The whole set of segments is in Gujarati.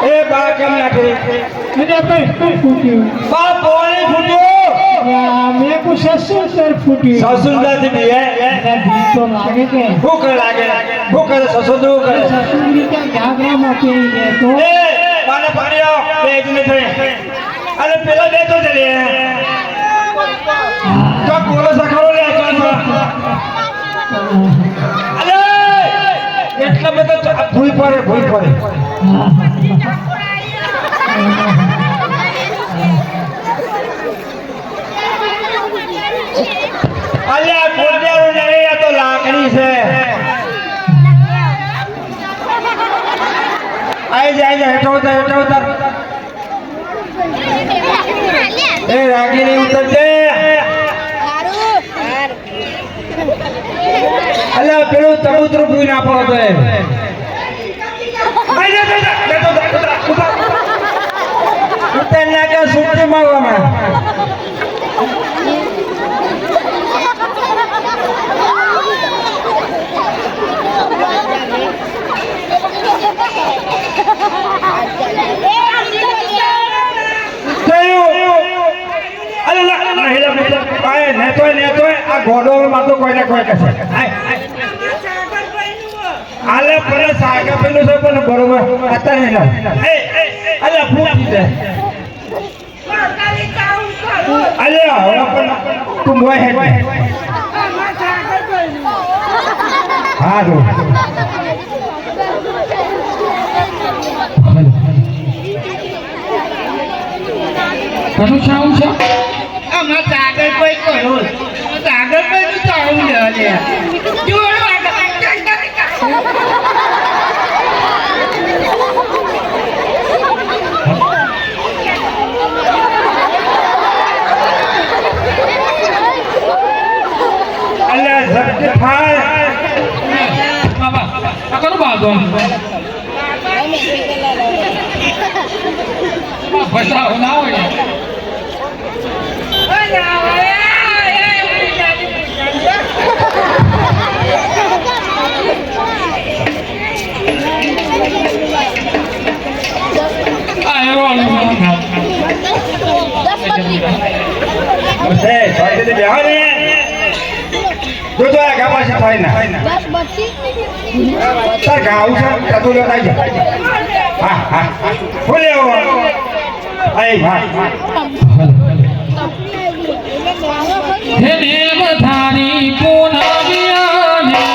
એ બા કેમ નાખી મેં કઈ ફૂટ્યું બા બોલી ફૂટ્યો મેં કો સસુર ફૂટ્યું સસુંદર થી બી હે ભીખ તો લાગે કે ભૂખ લાગે ભૂખ કરે સસુંદર કરે સસુરી ત્યાં ઘાઘરામાં પહેરી ગયો તો એ બાને પાણી આવ બે જ મિનિટ અરે પેલા બે તો ચલે તો બોલો સખાડો લે અરે એટલા બધા ભૂલ પડે અલ્યા કોડિયારું નહીં આ તો લાકડી છે આઈ જાય હેઠો ઉતર એ રાગીની ઉતરજે અલ્યા પેલું તબૂતરું પી ના પડો તો ઉતર ના કે સુટ્ટી મારવામાં આ ગોડો માં તો કોઈને કોઈ કહેશે આલે પેલા સાગર પેલું છે પણ બરોબર અત્યારે ના અલે ફૂટી જાય અલે હવે પણ તું મોય હે હા રો કનું છાવું છે આમાં સાગર કોઈ કહ્યું સાગર કોઈ નું ચાવું લે જોડો અલ્યા ઝટકે થાય બાબા આ કનું બાદો બસાવ ના હોય તાર ગાવ છે તો લો આવી જા હા બોલે આઈ હા હે દેવ ધારી પૂનમિયા ને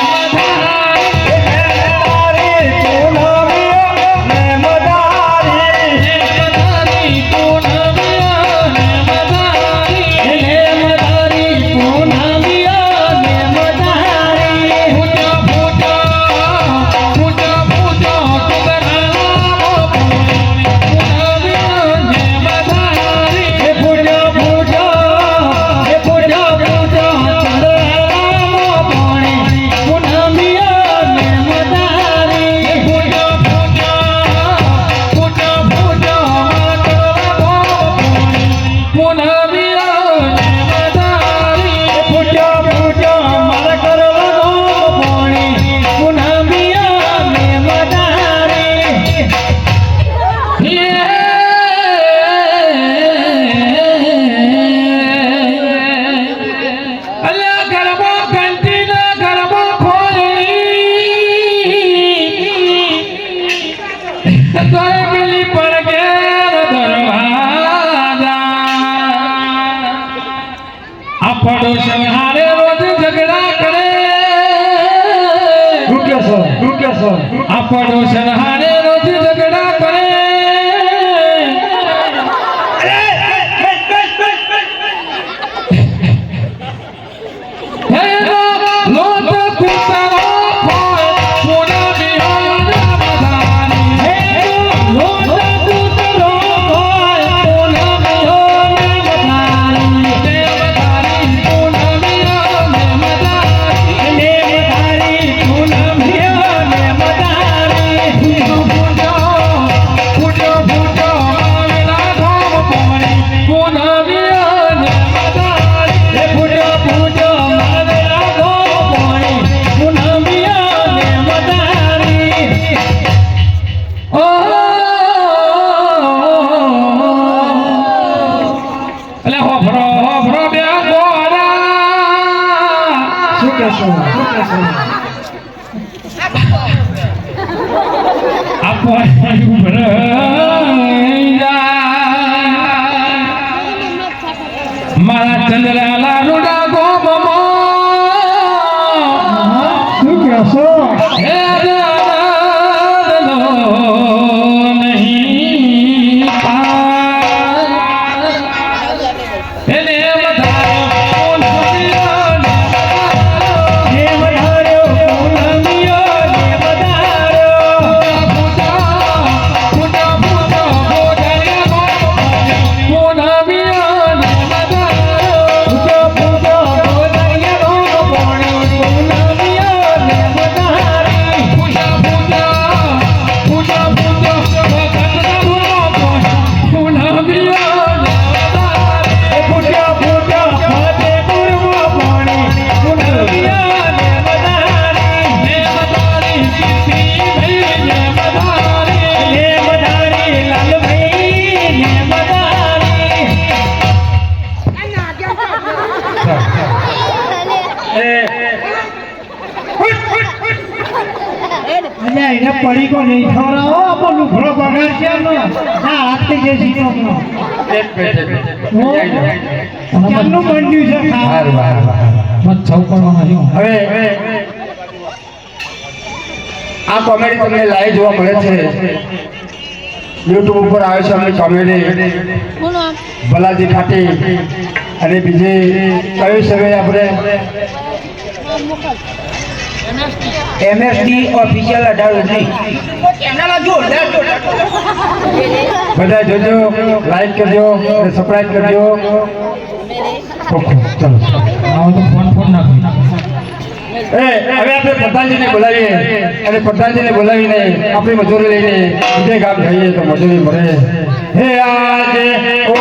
પડોશન હારે રોજ ઝઘડા કરે આ પડોશન હારે રોજ ઝઘડા કરે પૂનમ આપણું ભરાઈ જાય. મારા ચંદ્રાલા રૂડા ગોમમાં શું કહેશો હે દાદાનો નહીં થાય. એને વધાર્યો પૂનમિયાને વધાર્યો. પૂજા ગોધરિયા પૂનમિયાને એને પડીકો નહીં ખવડાવો આપણું લુગડો બગાડ છે એમનો. ના હાથથી જે સીનો એમનો. કેમનું બન્યું છે ખાવા? મત છવ પડવાના જો. હવે આ કોમેડી તમને લાઈવ જોવા મળે છે યુટ્યુબ ઉપર આવે છે અમની કોમેડી ભલાજી ખાટી અને બીજી કયું સમય આપણે MSD ઓફિશિયલ 18 બધા જોજો, લાઈક કરજો અને સબસ્ક્રાઇબ કરજો. ઓકે ચલો આવો તો ફોન નાખો. હવે આપણે પ્રધાનજીને બોલાવીએ અને પ્રધાનજીને બોલાવીને આપણી મજૂરી લઈને બીજે ગામ જઈએ તો મજૂરી મળે. હે આજે ઓ